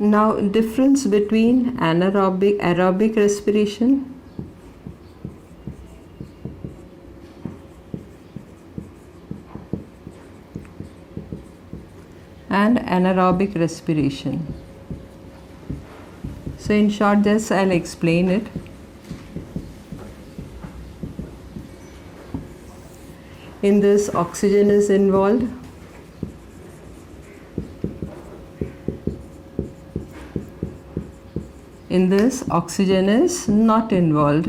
Now, difference between aerobic respiration and anaerobic respiration. So in short, just I'll explain it. In this, oxygen is involved. In this, oxygen is not involved.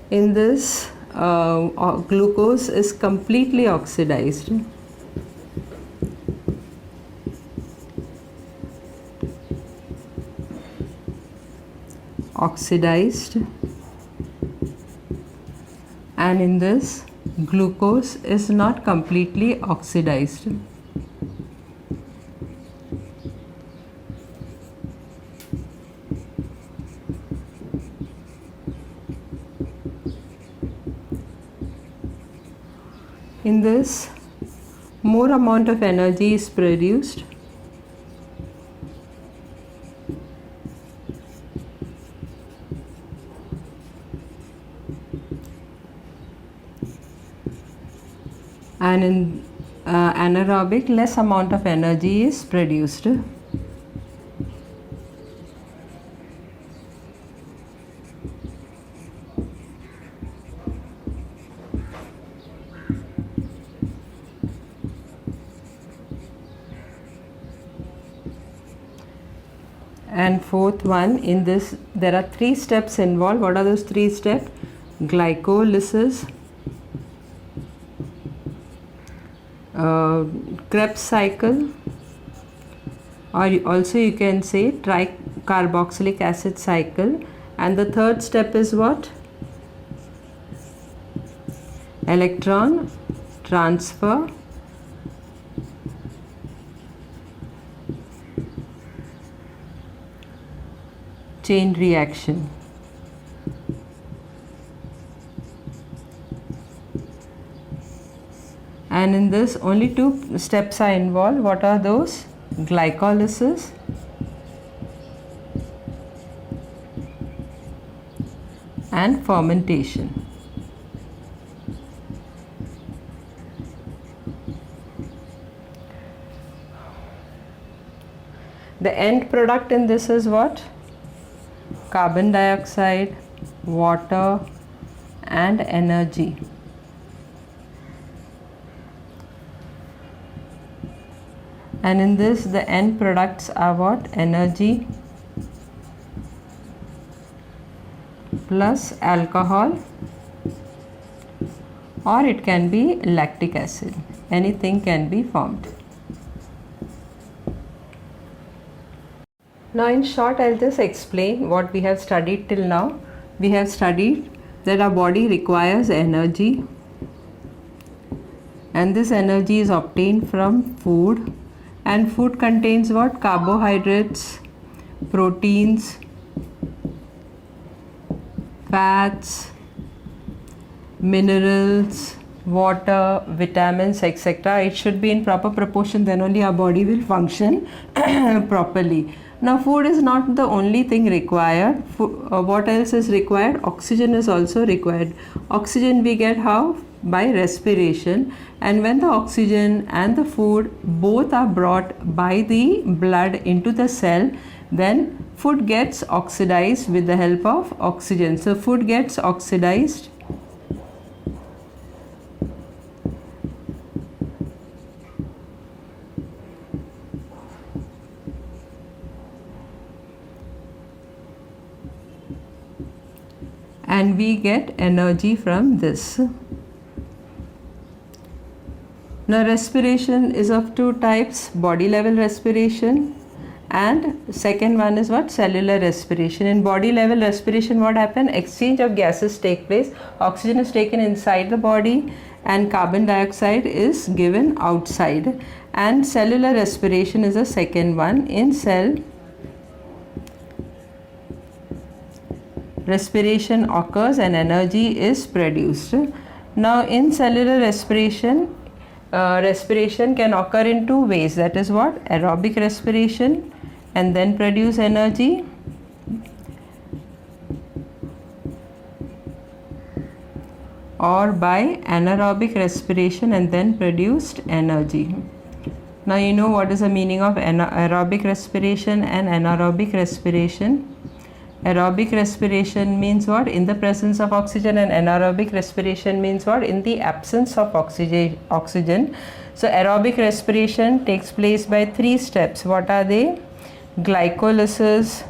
In this, glucose is completely oxidized. And in this, glucose is not completely oxidized. In this, more amount of energy is produced. And in anaerobic, less amount of energy is produced. And fourth one, in this there are 3 steps involved. What are those 3 steps? Glycolysis, Krebs cycle, or also you can say tricarboxylic acid cycle. And the third step is what? Electron transfer chain reaction. And in this, only 2 steps are involved. What are those? Glycolysis and fermentation. The end product in this is what? Carbon dioxide, water, and energy. And in this, the end products are what? Energy plus alcohol, or it can be lactic acid. Anything can be formed. Now in short, I'll just explain what we have studied till now. We have studied that our body requires energy, and this energy is obtained from food. And food contains what? Carbohydrates, proteins, fats, minerals, water, vitamins, etc. It should be in proper proportion, then only our body will function properly. Now food is not the only thing required. What else is required? Oxygen is also required. Oxygen we get how? By respiration. And when the oxygen and the food both are brought by the blood into the cell, then food gets oxidized with the help of oxygen. So food gets oxidized and we get energy from this. Now respiration is of 2 types, body level respiration and second one is what? Cellular respiration. In body level respiration, what happens? Exchange of gases take place. Oxygen is taken inside the body and carbon dioxide is given outside. And cellular respiration is the second one. In cell, respiration occurs and energy is produced. Now in cellular respiration, respiration can occur in two ways. That is what? Aerobic respiration and then produce energy, or by anaerobic respiration and then produced energy. Now you know what is the meaning of aerobic respiration and anaerobic respiration. Aerobic respiration means what? In the presence of oxygen, and anaerobic respiration means what? In the absence of oxygen. So aerobic respiration takes place by three steps. What are they? Glycolysis,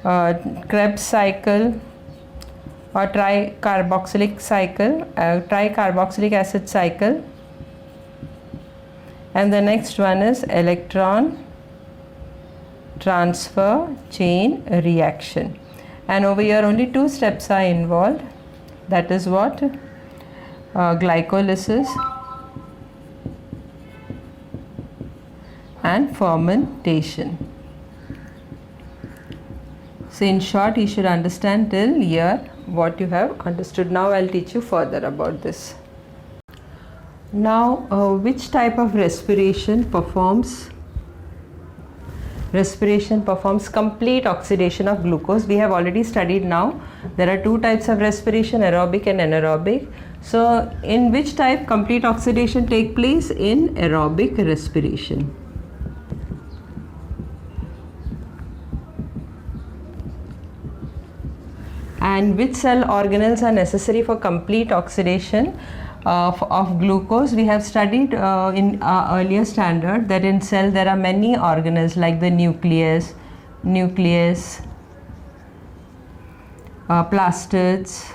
Krebs cycle, or tricarboxylic cycle, tricarboxylic acid cycle, and the next one is electron transfer chain reaction. And over here only two steps are involved. That is what? Glycolysis and fermentation. So in short, you should understand till here what you have understood. Now I'll teach you further about this. Now which type of respiration performs? Respiration performs complete oxidation of glucose. We have already studied now. There are two types of respiration, aerobic and anaerobic. So in which type complete oxidation take place? In aerobic respiration. And which cell organelles are necessary for complete oxidation of glucose? We have studied in our earlier standard that in cell there are many organelles like the nucleus, plastids,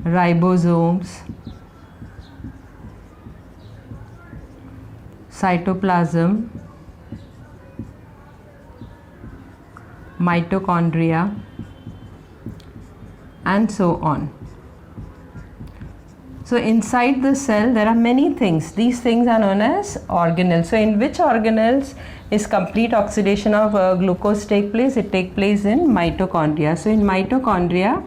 ribosomes, cytoplasm, mitochondria, and so on. So inside the cell there are many things. These things are known as organelles. So in which organelles is complete oxidation of glucose take place? It take place in mitochondria. So in mitochondria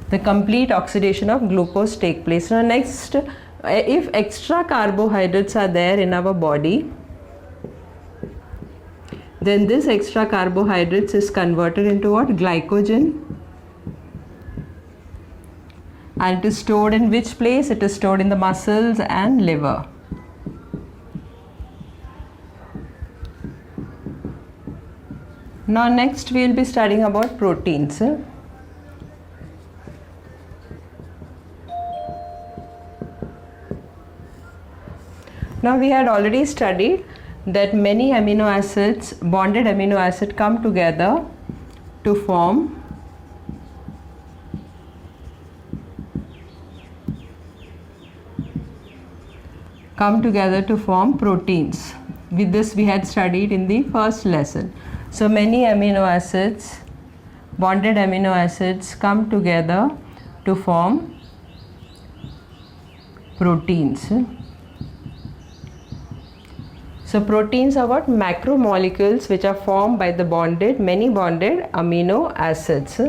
the complete oxidation of glucose take place. Now next, if extra carbohydrates are there in our body, then this extra carbohydrates is converted into what? Glycogen. And it is stored in which place? It is stored in the muscles and liver. Now next we will be studying about proteins. Now we had already studied that many amino acids, bonded amino acid, come together to form proteins. With this we had studied in the first lesson. So many amino acids, bonded amino acids, come together to form proteins. So proteins are what? Macromolecules which are formed by the many bonded amino acids.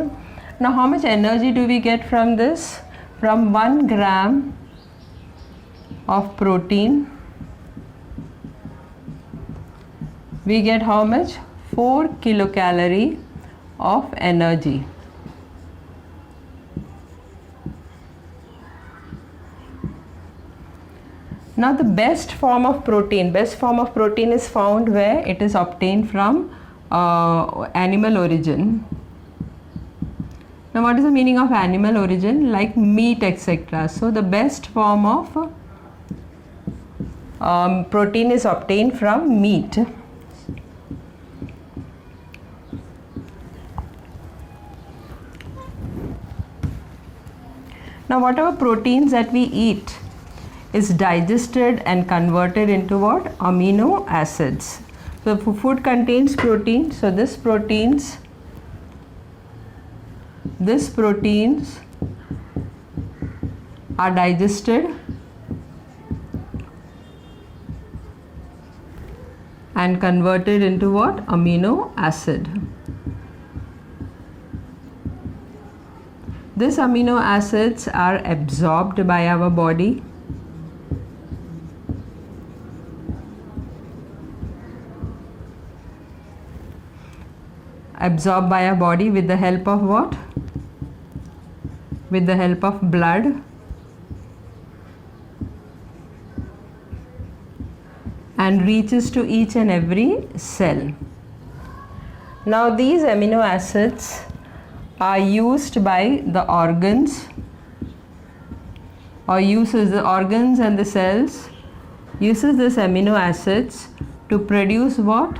Now how much energy do we get from this? From 1 gram of protein we get how much? 4 kilocalorie of energy. Now the best form of protein is found where? It is obtained from animal origin. Now what is the meaning of animal origin? Like meat, etc. So the best form of protein is obtained from meat. Now whatever proteins that we eat is digested and converted into what? Amino acids. So if food contains protein, so these proteins are digested and converted into what? Amino acid. These amino acids are absorbed by our body. Absorbed by our body with the help of what? With the help of blood and reaches to each and every cell. Now these amino acids are used by the organs, or uses the organs and the cells uses this amino acids to produce what?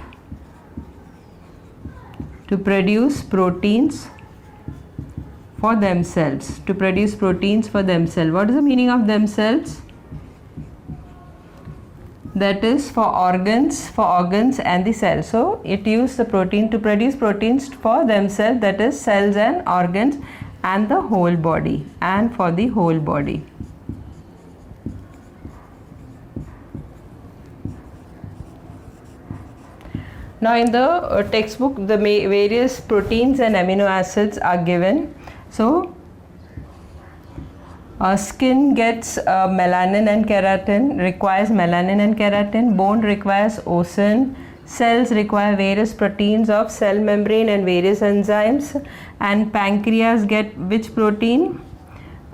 To produce proteins for themselves. To produce proteins for themselves. What is the meaning of themselves? That is for organs and the cells. So it uses the protein to produce proteins for themselves, that is cells and organs and the whole body, and for the whole body. Now in the textbook the various proteins and amino acids are given. So skin gets melanin and keratin, requires melanin and keratin. Bone requires osin. Cells require various proteins of cell membrane and various enzymes. And pancreas get which protein?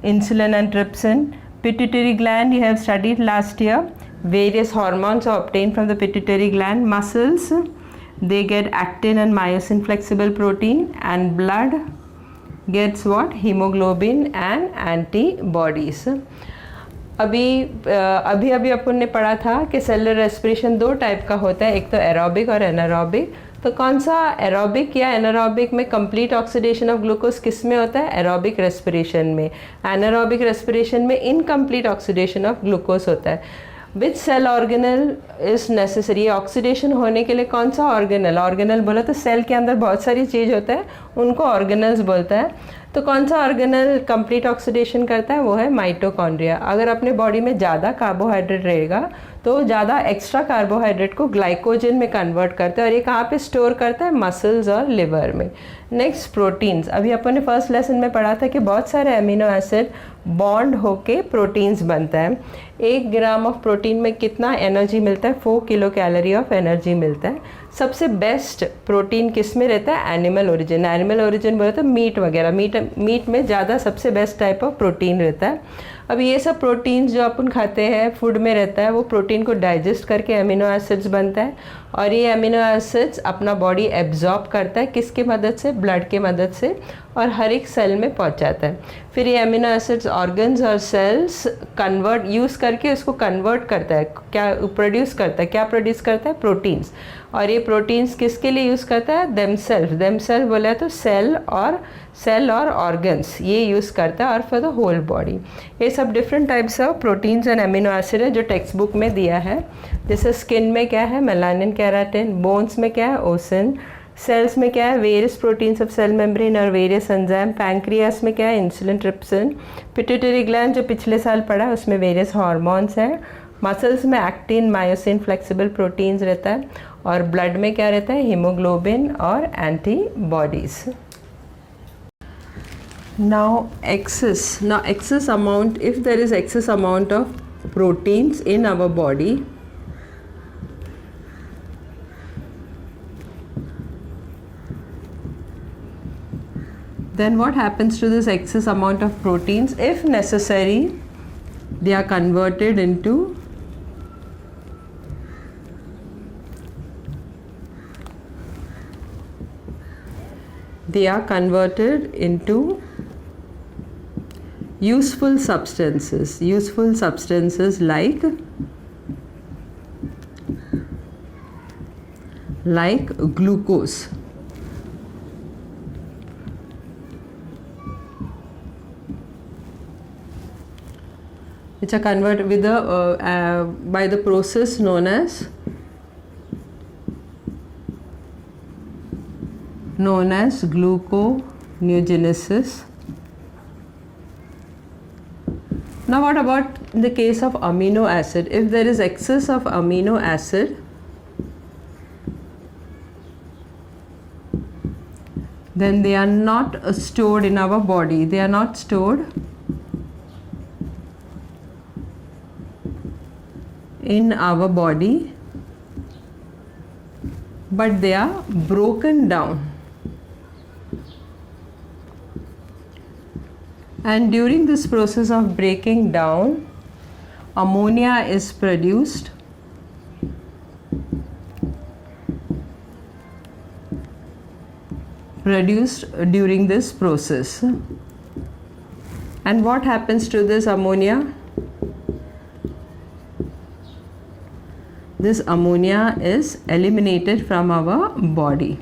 Insulin and trypsin. Pituitary gland, you have studied last year. Various hormones are obtained from the pituitary gland. Muscles, they get actin and myosin flexible protein. And blood gets what? Hemoglobin and antibodies. अभी अपन ने पढ़ा था कि cellular respiration दो type का होता है, एक तो एरोबिक और एनारोबिक. तो कौन सा एरोबिक या एनारोबिक में कंप्लीट ऑक्सीडेशन ऑफ ग्लूकोज किस में होता है? एरोबिक रेस्पिरेशन में. एनारोबिक रेस्पिरेशन में इनकम्प्लीट ऑक्सीडेशन ऑफ ग्लूकोज होता है. Which cell organelle is necessary? Oxidation होने के लिए कौन सा ऑर्गेनल? ऑर्गेनल बोला तो सेल के अंदर बहुत सारी चीज़ होता है, उनको ऑर्गेनल्स बोलता है. तो कौन सा ऑर्गेनल कंप्लीट ऑक्सीडेशन करता है? वो है माइटोकॉन्ड्रिया. अगर अपने बॉडी में ज़्यादा कार्बोहाइड्रेट रहेगा तो ज़्यादा एक्स्ट्रा कार्बोहाइड्रेट को ग्लाइकोजन में कन्वर्ट करता है, और ये कहाँ पे स्टोर करता है? मसल्स और लिवर में. Next proteins. अभी अपन ने फर्स्ट लेसन में पढ़ा था कि बहुत सारे अमीनो एसिड बॉन्ड होके प्रोटीन्स बनता है. 1 ग्राम ऑफ प्रोटीन में कितना एनर्जी मिलता है? 4 किलो कैलोरी ऑफ एनर्जी मिलता है. सबसे बेस्ट प्रोटीन किस में रहता है? Animal origin. एनिमल ओरिजिन बोले तो मीट वगैरह, मीट में ज़्यादा सबसे बेस्ट टाइप ऑफ प्रोटीन रहता है. अब ये सब प्रोटीन्स जो अपन खाते हैं फूड में रहता है, वो प्रोटीन को डाइजेस्ट करके अमीनो एसिड्स बनता है, और ये अमीनो एसिड्स अपना बॉडी एब्जॉर्ब करता है. किसके मदद से? ब्लड के मदद से, और हर एक सेल में पहुंचाता है. फिर ये अमीनो एसिड्स ऑर्गन्स और सेल्स कन्वर्ट यूज़ करके उसको कन्वर्ट करता है. क्या प्रोड्यूस करता है? क्या प्रोड्यूस करता है? प्रोटीन्स. और ये प्रोटीन्स किसके लिए यूज़ करता है? देमसेल्फ बोला तो सेल और ऑर्गन्स ये यूज़ करता है, और फॉर द होल बॉडी. ये सब different types of proteins and amino acid है जो टेक्स्ट बुक में दिया है. जैसे स्किन में क्या है? Melanin keratin. बोन्स में क्या है? ओसिन. सेल्स में क्या है? Various proteins of cell membrane और वेरियस एंजाइम. पैंक्रियास में क्या है? Insulin, trypsin. पिट्यूटरी ग्लैंड जो पिछले साल पढ़ा है उसमें वेरियस हार्मोन्स हैं. मसल्स में एक्टिन, मायोसिन फ्लेक्सिबल प्रोटीन्स रहता है, और ब्लड में क्या रहता है? हीमोग्लोबिन और antibodies. Now excess amount, if there is excess amount of proteins in our body, then what happens to this excess amount of proteins? If necessary, they are converted into useful substances like glucose. Which are converted with by the process known as gluconeogenesis. Now what about in the case of amino acid? If there is excess of amino acid, then they are not stored in our body. They are not stored in our body, but they are broken down. And during this process of breaking down, ammonia is produced. During this process. And what happens to this ammonia? This ammonia is eliminated from our body.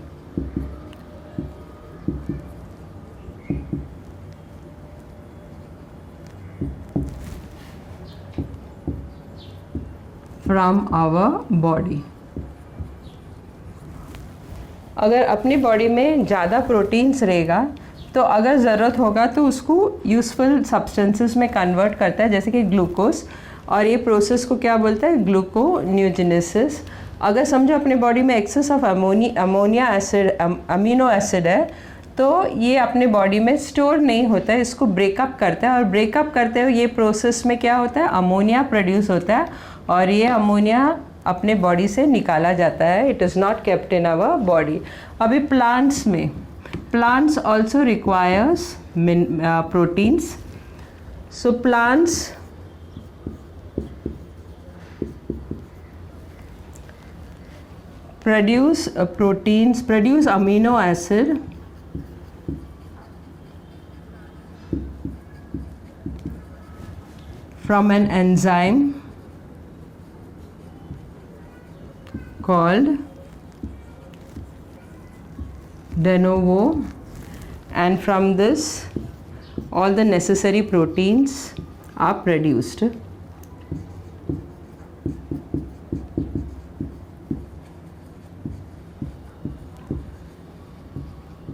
From our body. अगर अपनी body में ज़्यादा proteins रहेगा तो अगर ज़रूरत होगा तो उसको यूज़फुल सब्सटेंसेस में कन्वर्ट करता है, जैसे कि ग्लूकोज, और ये प्रोसेस को क्या बोलता है? ग्लूकोन्यूजेनेसिस। अगर समझो अपने बॉडी में excess of ammonia acid, amino acid है, तो ये अपने बॉडी में स्टोर नहीं होता है, इसको ब्रेकअप करता है, और ब्रेकअप करते हुए ये प्रोसेस में क्या होता है? अमोनिया प्रोड्यूस होता है, और ये अमोनिया अपने बॉडी से निकाला जाता है. It is not kept in our body. अभी प्लांट्स में, plants also requires proteins. So plants produce proteins, produce amino acid from an enzyme called de novo, and from this all the necessary proteins are produced.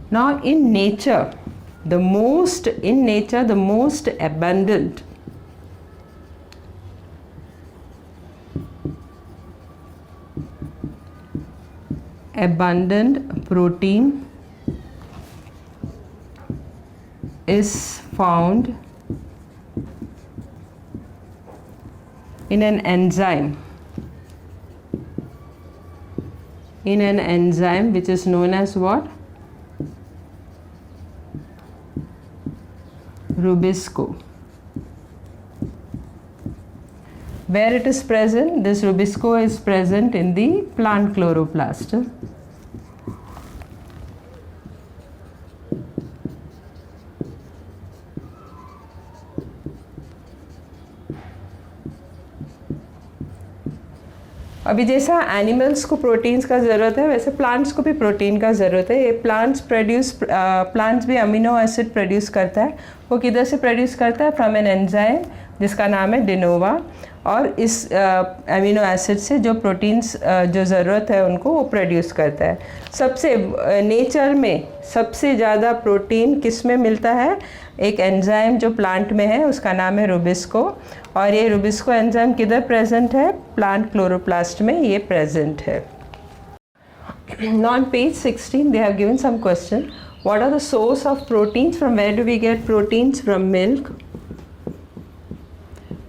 Now in nature, the most abundant protein is found in an enzyme, which is known as what? Rubisco. Where it is present? This Rubisco is present in the plant chloroplast. अभी जैसा animals को proteins का ज़रूरत है, वैसे plants को भी protein का ज़रूरत है. ये प्लांट्स भी अमीनो एसिड प्रोड्यूस करता है. वो किधर से प्रोड्यूस करता है? फ्रॉम एन एंजाइम जिसका नाम है डिनोवा. और इस अमीनो एसिड से जो प्रोटीन्स जो ज़रूरत है उनको वो प्रोड्यूस करता है. सबसे नेचर में सबसे ज़्यादा प्रोटीन किस में मिलता है? एक एंजाइम जो प्लांट में है उसका नाम है रुबिस्को. और ये रुबिस्को एंजाइम किधर प्रेजेंट है? प्लांट क्लोरोप्लास्ट में ये प्रेजेंट है. On page 16 they have given some question. What are the source of proteins? From where do we get proteins? From milk,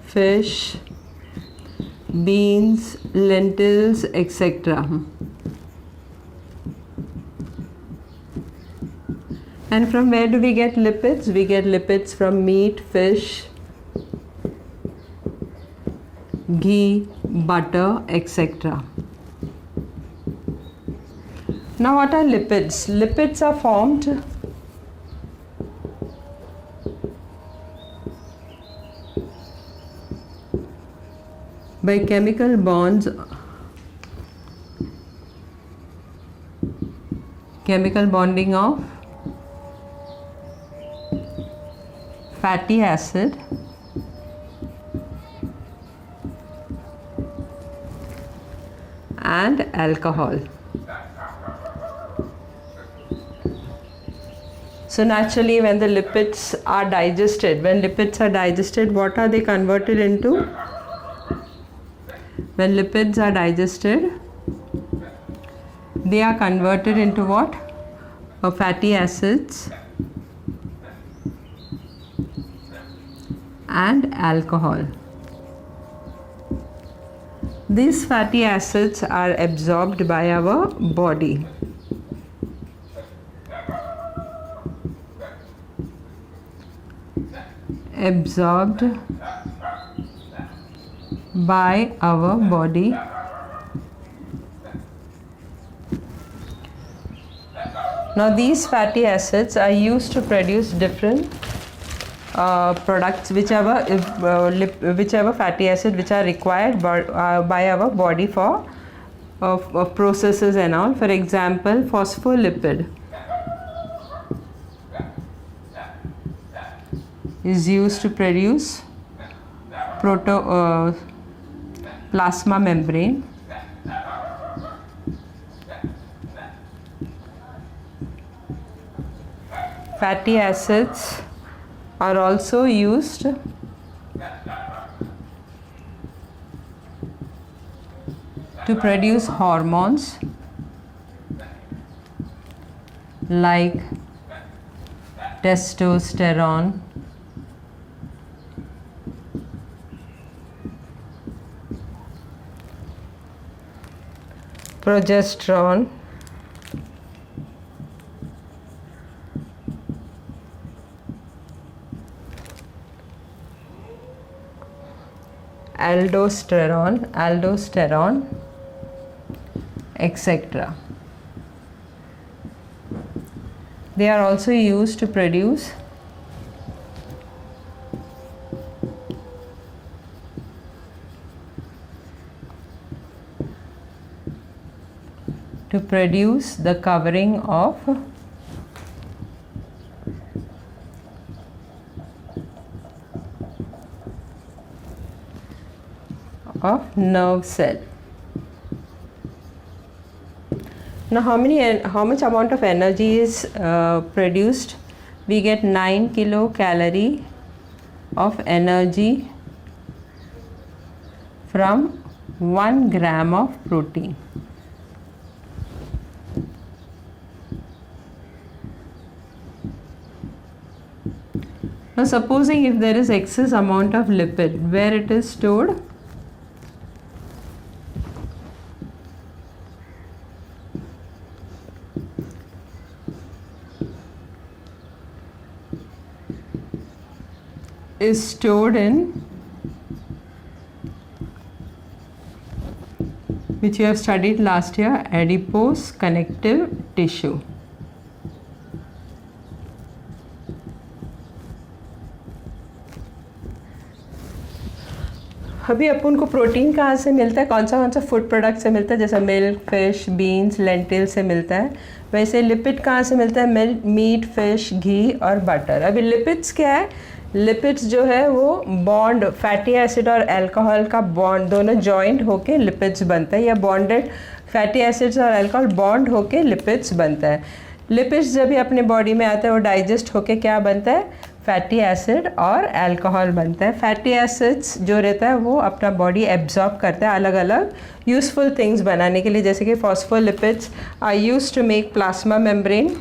fish, beans, lentils, etc. And from where do we get lipids? We get lipids from meat, fish, ghee, butter, etc. Now what are lipids? Lipids are formed by chemical bonds, chemical bonding of fatty acid and alcohol. So naturally when the lipids are digested, what are they converted into? When lipids are digested, they are converted into what? fatty acids and alcohol. These fatty acids are absorbed by our body. Absorbed by our body. Now these fatty acids are used to produce different products, whichever fatty acid which are required by our body for processes and all. For example, phospholipid is used to produce plasma membrane. Fatty acids are also used to produce hormones like testosterone, progesterone, aldosterone, etc. They are also used to produce the covering of nerve cell. Now how much amount of energy is produced? We get 9 kilocalorie of energy from 1 gram of protein. Now supposing if there is excess amount of lipid, where it is stored? Is stored in, which you have studied last year, adipose connective tissue. अभी अपन को protein कहाँ से मिलता है, कौन सा food product से मिलता है? जैसे मिल्क, फिश, बीन्स, लेंटिल से मिलता है। वैसे लिपिड कहाँ से मिलता है? मिल्क, मीट, फिश, घी और बटर। अभी लिपिड्स क्या है? लिपिड्स जो है वो बॉन्ड, फैटी एसिड और अल्कोहल का बॉन्ड दोनों जॉइंट होके लिपिड्स बनता है, या बॉन्डेड फैटी एसिड्स और अल्कोहल बॉन्ड होके लिपिड्स बनता है। लिपिड्स जब भी अपने बॉडी में आता है वो डाइजेस्ट होके क्या बनता है? फैटी एसिड और अल्कोहल बनता है। फैटी एसिड्स जो रहता है वो अपना बॉडी एब्जॉर्ब करता है अलग अलग यूज़फुल थिंग्स बनाने के लिए, जैसे कि phospholipids are used to make plasma membrane,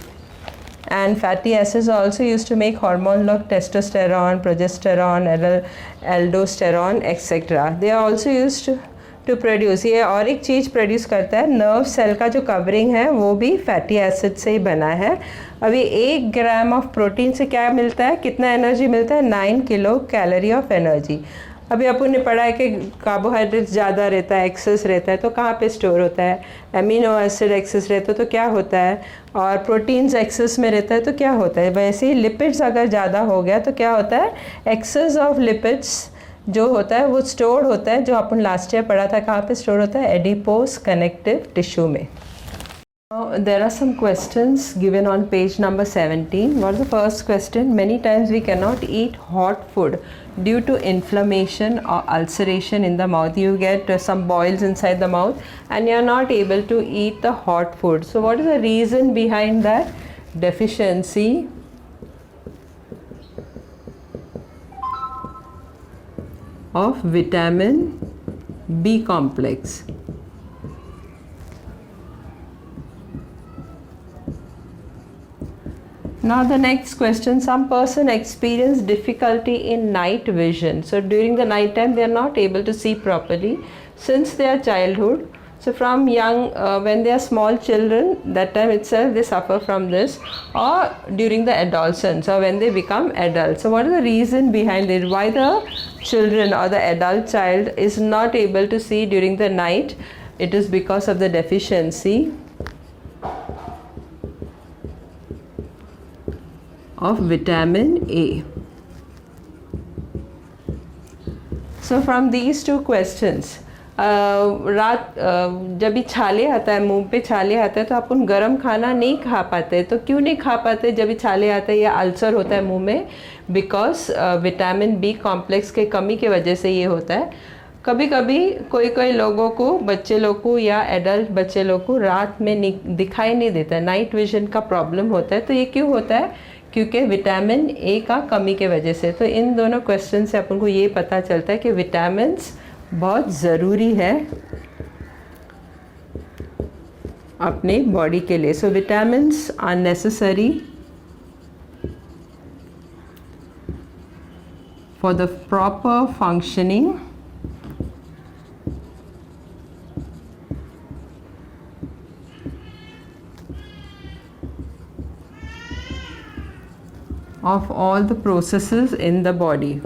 and fatty acids are also used to make hormone like testosterone, progesterone, aldosterone, etc. They are also used to produce, ये और एक चीज़ प्रोड्यूस करता है, नर्व सेल का जो कवरिंग है वो भी फैटी एसिड से ही बना है। अभी 1 ग्राम ऑफ प्रोटीन से क्या मिलता है, कितना एनर्जी मिलता है? 9 किलो कैलोरी ऑफ एनर्जी। अभी अपन ने पढ़ा है कि कार्बोहाइड्रेट्स ज़्यादा रहता है, एक्सेस रहता है तो कहाँ पे स्टोर होता है? अमीनो एसिड एक्सेस रहता है तो क्या होता है? और प्रोटीन्स एक्सेस में रहता है तो क्या होता है? वैसे ही लिपिड्स अगर ज़्यादा हो गया तो क्या होता है? एक्सेस ऑफ लिपिड्स जो होता है वो स्टोर होता है, जो अपन लास्ट ईयर पढ़ा था, कहाँ पे स्टोर होता है? एडिपोस कनेक्टिव टिश्यू में। Now, there are some questions given on page number 17. What is the first question? Many times we cannot eat hot food due to inflammation or ulceration in the mouth. You get some boils inside the mouth and you are not able to eat the hot food. So what is the reason behind that? Deficiency of vitamin B complex. Now the next question, some person experience difficulty in night vision. So during the night time they are not able to see properly since their childhood. So from young, when they are small children, that time itself they suffer from this, or during the adolescence or when they become adults. So what is the reason behind it? Why the children or the adult child is not able to see during the night? It is because of the deficiency of vitamin A. So from these two questions, रात जब भी छाले आता है, मुंह पे छाले आता है, तो आप उन गर्म खाना नहीं खा पाते. तो क्यों नहीं खा पाते जब भी छाले आता है या अल्सर होता है मुंह में? बिकॉज विटामिन बी कॉम्प्लेक्स के कमी के वजह से ये होता है. कभी कभी कोई लोगों को, बच्चे लोग को या एडल्ट बच्चे लोग को रात में दिखाई नहीं देता है, नाइट विजन का प्रॉब्लम होता है. तो ये क्यों होता है? क्योंकि विटामिन ए का कमी के वजह से. तो इन दोनों क्वेश्चन से अपन को ये पता चलता है कि विटामिन्स बहुत ज़रूरी है अपने बॉडी के लिए. So vitamins are necessary for the proper functioning of all the processes in the body.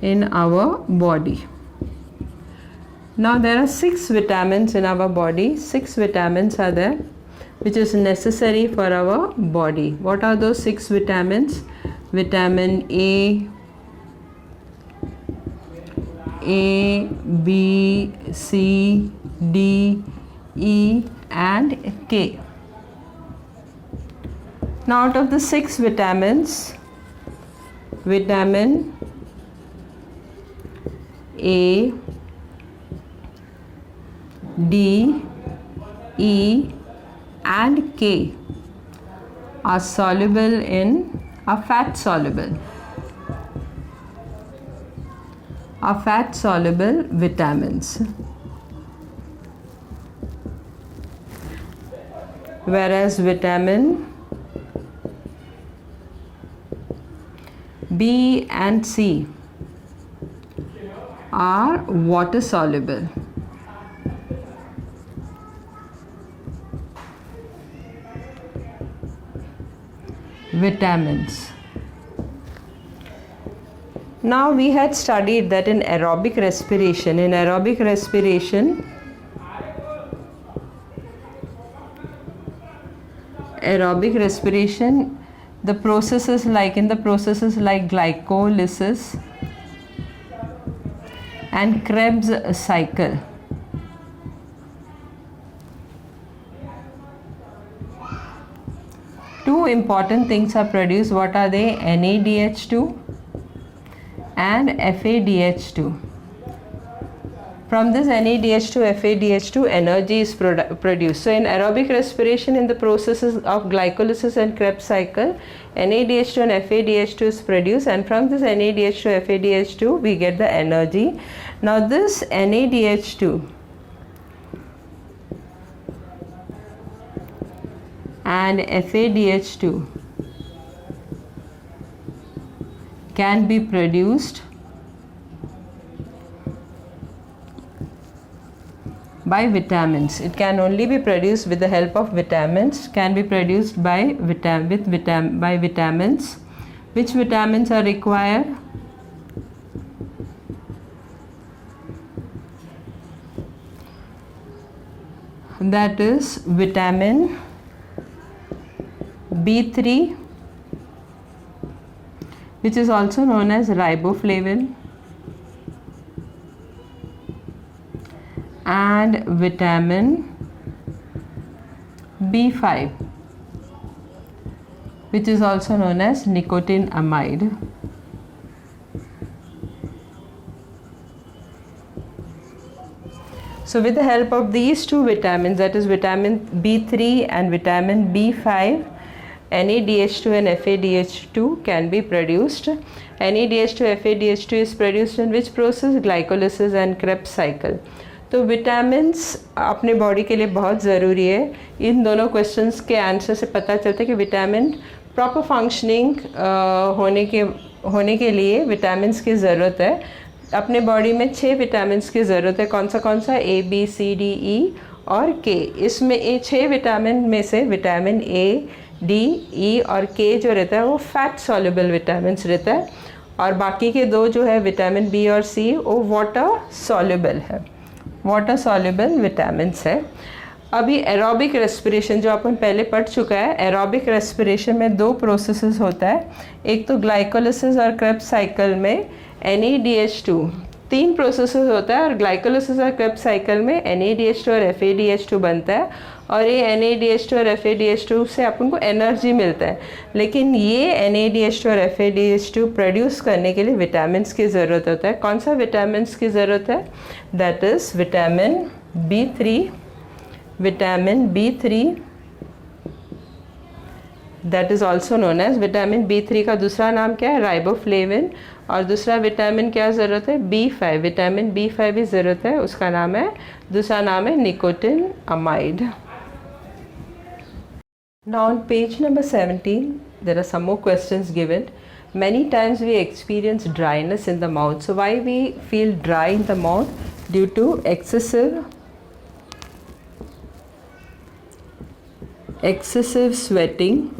In our body. Now there are 6 vitamins in our body. 6 vitamins are there which is necessary for our body. What are those 6 vitamins? Vitamin A, B, C, D, E and K. Now out of the 6 vitamins, vitamin A, D, E and K are fat soluble vitamins, whereas vitamin B and C are water soluble. Vitamins. Now we had studied that in aerobic respiration, the processes like glycolysis and Krebs cycle. Two important things are produced. What are they? NADH2 and FADH2. From this NADH2, FADH2, energy is produced. So in aerobic respiration, in the processes of glycolysis and Krebs cycle, NADH2 and FADH2 is produced, and from this NADH2, FADH2, we get the energy. Now this NADH2 and FADH2 can be produced by vitamins. It can only be produced with the help of vitamins. Can be produced by vitamins. Which vitamins are required? That is vitamin B3, which is also known as riboflavin, and vitamin B5, which is also known as nicotinamide. So with the help of these two vitamins, that is vitamin B3 and vitamin B5, NADH2 and FADH2 can be produced. NADH2 FADH2 is produced in which process? Glycolysis and Krebs cycle. तो vitamins अपने body के लिए बहुत ज़रूरी है. इन दोनों questions के answer से पता चलता है कि विटामिन प्रॉपर फंक्शनिंग होने के लिए विटामिन्स की ज़रूरत है. अपने बॉडी में 6 विटामिन्स की ज़रूरत है. कौन सा? A, B, C, D, E और K. इसमें ये 6 विटामिन में से विटामिन A, D, E और K जो रहता है वो फैट सॉल्युबल विटामिन्स रहता है, और बाकी के 2 जो है विटामिन B और C वो वाटर सॉल्युबल है, वाटर सॉल्युबल विटामिन्स है. अभी एरोबिक रेस्पिरेशन जो अपन पहले पढ़ चुका है. एरोबिक रेस्पिरेशन में 2 प्रोसेसेस होता है. एक तो ग्लाइकोलिसिस और क्रेब्स साइकिल में NADH2 3 प्रोसेसेस होता है, और ग्लाइकोलिसिस और क्रेब्स साइकिल में NADH2 और FADH2 बनता है, और ये NADH2 और FADH2 से अपन को एनर्जी मिलता है. लेकिन ये NADH2 और FADH2 प्रोड्यूस करने के लिए विटामिन्स की ज़रूरत होता है. कौन सा विटामिन्स की ज़रूरत है? That is vitamin B3. Vitamin B3 that is also known as vitamin B3 का दूसरा नाम क्या है? राइबोफ्लेविन. और दूसरा विटामिन क्या ज़रूरत है? B5. विटामिन B5 भी ज़रूरत है, उसका नाम है, दूसरा नाम है nicotine amide. Now on page number 17 there are some more questions given. Many times we experience dryness in the mouth. So why we feel dry in the mouth? Due to excessive sweating,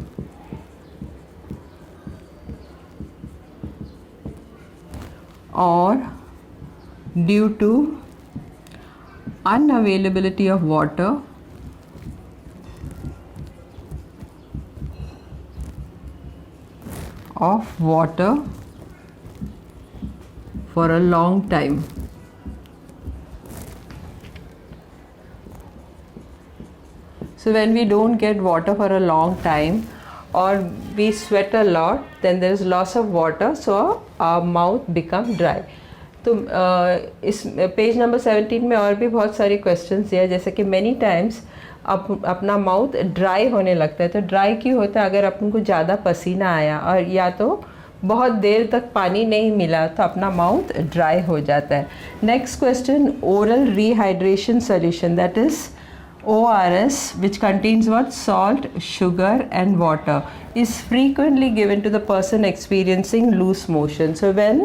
or due to unavailability of water, for a long time. So when we don't get water for a long time or we sweat a lot, then there is loss of water, so our mouth become dry. तो इस page number 17 में और भी बहुत सारी questions दिया, जैसे कि मैनी टाइम्स अपना माउथ ड्राई होने लगता है. तो ड्राई क्यों होता है? अगर अपन को ज़्यादा पसीना आया और या तो बहुत देर तक पानी नहीं मिला तो अपना माउथ ड्राई हो जाता है. Next question, oral rehydration solution that is ORS, which contains what? Salt, sugar and water, is frequently given to the person experiencing loose motion. So when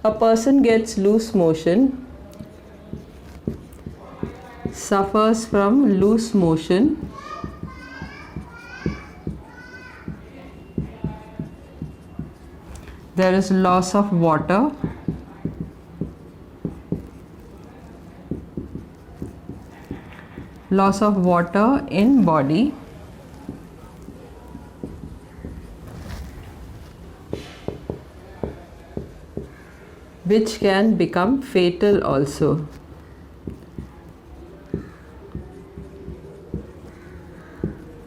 a person gets loose motion, suffers from loose motion, there is loss of water, in body, which can become fatal also.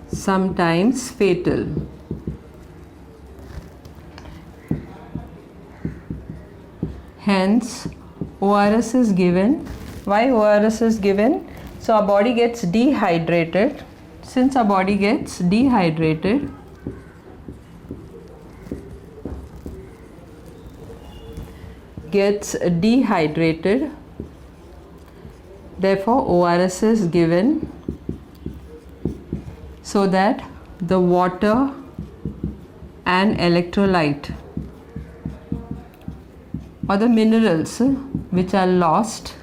Sometimes fatal. Hence ORS is given. Why ORS is given? So our body gets dehydrated. Since our body gets dehydrated, therefore ORS is given, so that the water and electrolyte or the minerals which are lost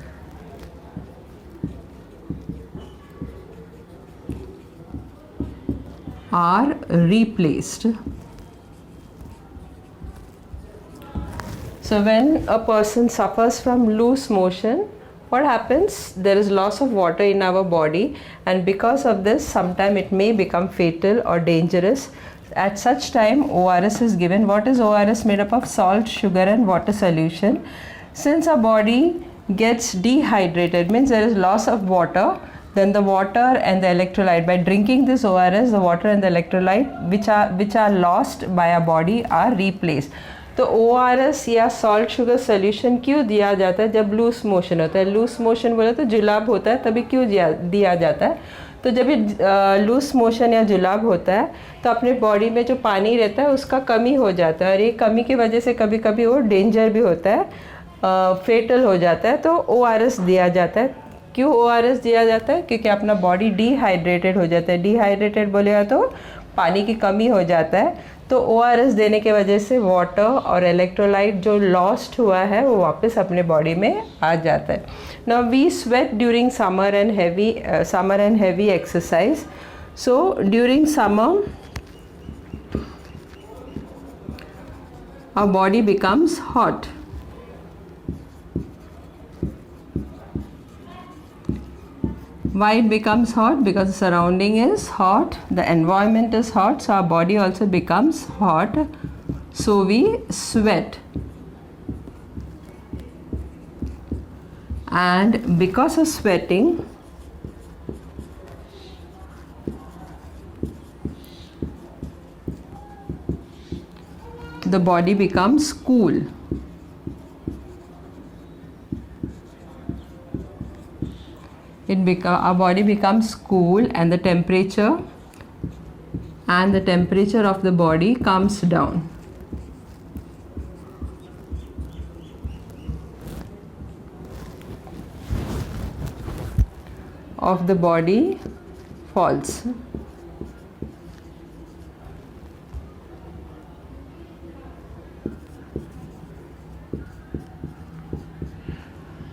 are replaced. So when a person suffers from loose motion, what happens? There is loss of water in our body, and because of this sometime it may become fatal or dangerous. At such time ORS is given. What is ORS made up of? Salt, sugar and water solution. Since our body gets dehydrated, means there is loss of water, then the water and the electrolyte, by drinking this ORS, the water and the electrolyte which are lost by our body are replaced. तो ORS या salt sugar solution क्यों दिया जाता है? जब loose motion होता है. Loose motion बोले तो जुलाब होता है, तभी क्यों दिया जाता है? तो जब ये लूज मोशन या जुलाब होता है तो अपने बॉडी में जो पानी रहता है उसका कमी हो जाता है, और ये कमी की वजह से कभी कभी वो डेंजर भी होता है, फेटल हो जाता है। तो ORS दिया जाता है। क्यों ORS दिया जाता है? क्योंकि अपना बॉडी डिहाइड्रेटेड हो जाता है। डिहाइड्रेटेड बोलेगा तो पानी की कमी हो जाता है, तो ORS देने के वजह से वाटर और इलेक्ट्रोलाइट जो लॉस्ट हुआ है वो वापस अपने बॉडी में आ जाता है। Now we sweat during summer and heavy exercise. So during summer our body becomes hot. Why it becomes hot? Because the surrounding is hot, the environment is hot, so our body also becomes hot, so we sweat. And because of sweating, the body becomes cool. Our body becomes cool, and the temperature of the body comes down. Of the body falls.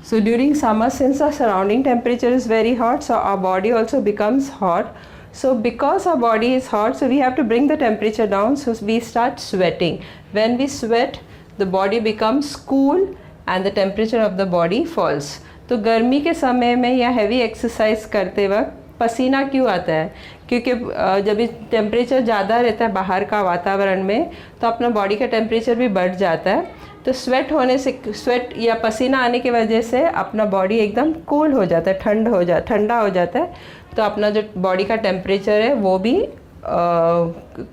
So during summer, since our surrounding temperature is very hot, so our body also becomes hot. So because our body is hot, so we have to bring the temperature down, so we start sweating. When we sweat, the body becomes cool and the temperature of the body falls. तो गर्मी के समय में या heavy exercise करते वक्त पसीना क्यों आता है? क्योंकि जब टेम्परेचर ज़्यादा रहता है बाहर का वातावरण में, तो अपना बॉडी का टेम्परेचर भी बढ़ जाता है। तो स्वेट होने से, स्वेट या पसीना आने की वजह से अपना बॉडी एकदम कूल हो जाता है, ठंडा हो जाता है। तो अपना जो बॉडी का टेम्परेचर है वो भी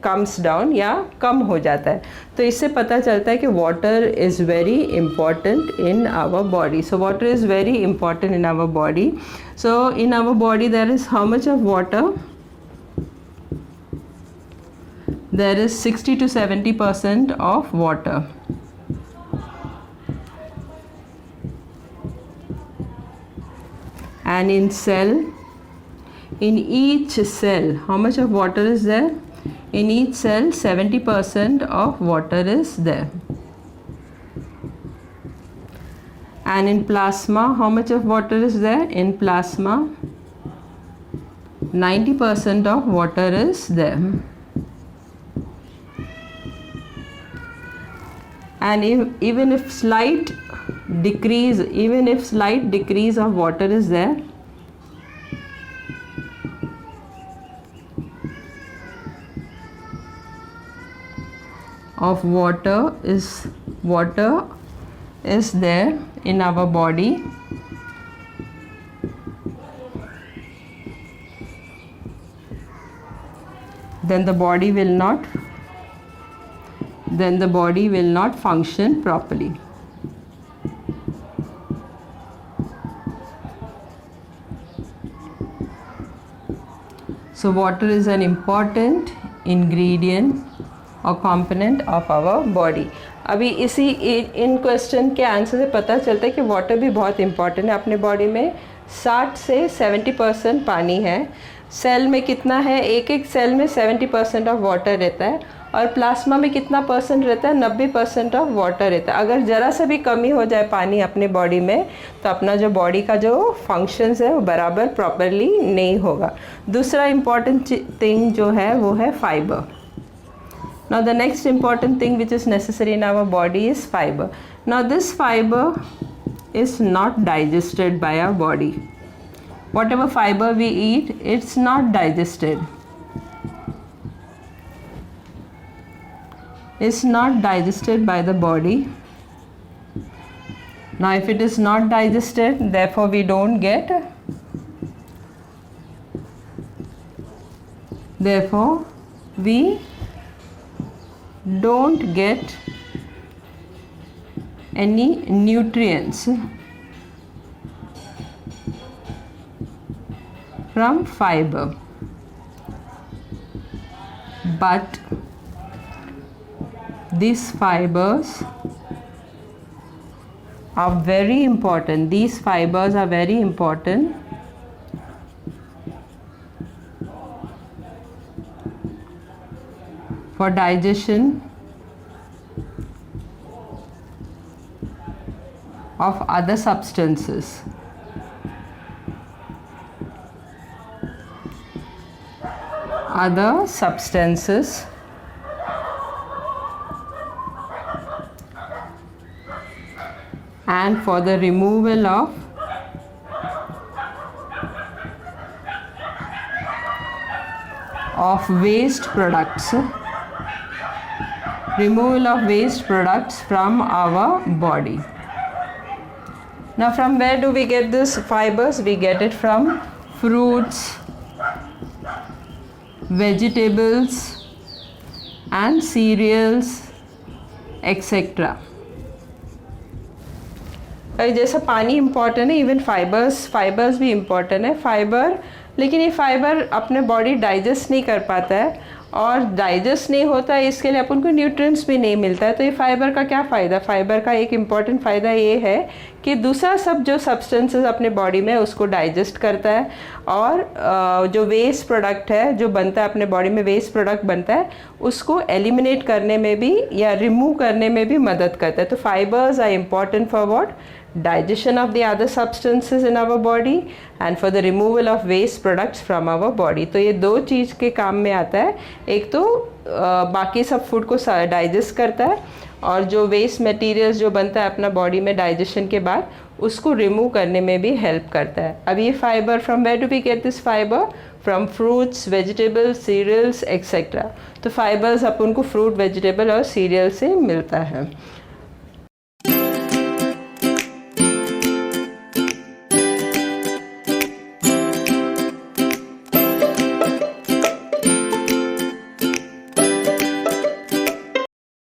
कम्स डाउन या कम हो जाता है। तो इससे पता चलता है कि water is very important in our body. So water is very important in our body. So in our body there is how much of water? There is 60 to 70% of water. And in each cell, how much of water is there? In each cell, 70% of water is there. And in plasma, how much of water is there? In plasma, 90% of water is there. And even if slight decrease of water is there, water is there in our body, then the body will not function properly. So water is an important ingredient और component of our body. अभी इन question के answer से पता चलता है कि water भी बहुत इम्पॉर्टेंट है। अपने बॉडी में 60 से 70% पानी है। सेल में कितना है? एक सेल में 70% ऑफ वाटर रहता है, और प्लाज्मा में कितना परसेंट रहता है? 90% ऑफ वाटर रहता है। अगर ज़रा सा भी कमी हो जाए पानी अपने बॉडी में, तो अपना जो बॉडी का जो फंक्शंस है वो बराबर प्रॉपरली नहीं होगा। दूसरा इम्पॉर्टेंट थिंग जो है वो है fibre. Now the next important thing which is necessary in our body is fiber. Now this fiber is not digested by our body. Whatever fiber we eat, it's not digested. It's not digested by the body. Now if it is not digested, therefore we don't get, any nutrients. from fiber, but these fibers are very important. These fibers are very important for digestion of other substances. And for the removal of waste products, from our body. Now from where do we get these fibers? We get it from fruits, vegetables and cereals, etc. जैसा पानी important है, even fibres भी important है. Fibre, लेकिन ये fibre अपने body digest नहीं कर पाता है, और डाइजेस्ट नहीं होता है इसके लिए अपन को न्यूट्रिएंट्स भी नहीं मिलता है. तो ये फाइबर का क्या फ़ायदा? फाइबर का एक इम्पॉर्टेंट फ़ायदा ये है कि दूसरा सब जो सब्सटेंसेस अपने बॉडी में उसको डाइजेस्ट करता है, और जो वेस्ट प्रोडक्ट है जो बनता है अपने बॉडी में, वेस्ट प्रोडक्ट बनता है, उसको एलिमिनेट करने में भी या रिमूव करने में भी मदद करता है. तो fibres are important for what? Digestion of the other substances in our body and for the removal of waste products from our body. तो ये दो चीज़ के काम में आता है. एक तो बाकी सब फूड को डाइजेस्ट करता है, और जो वेस्ट मटेरियल्स जो बनता है अपना बॉडी में डाइजेशन के बाद उसको रिमूव करने में भी हेल्प करता है. अब ये fibre, from where do we get this fibre? From fruits, vegetables, cereals etcetera. तो फाइबर्स अपन को फ्रूट, वेजिटेबल और सीरियल से मिलता है.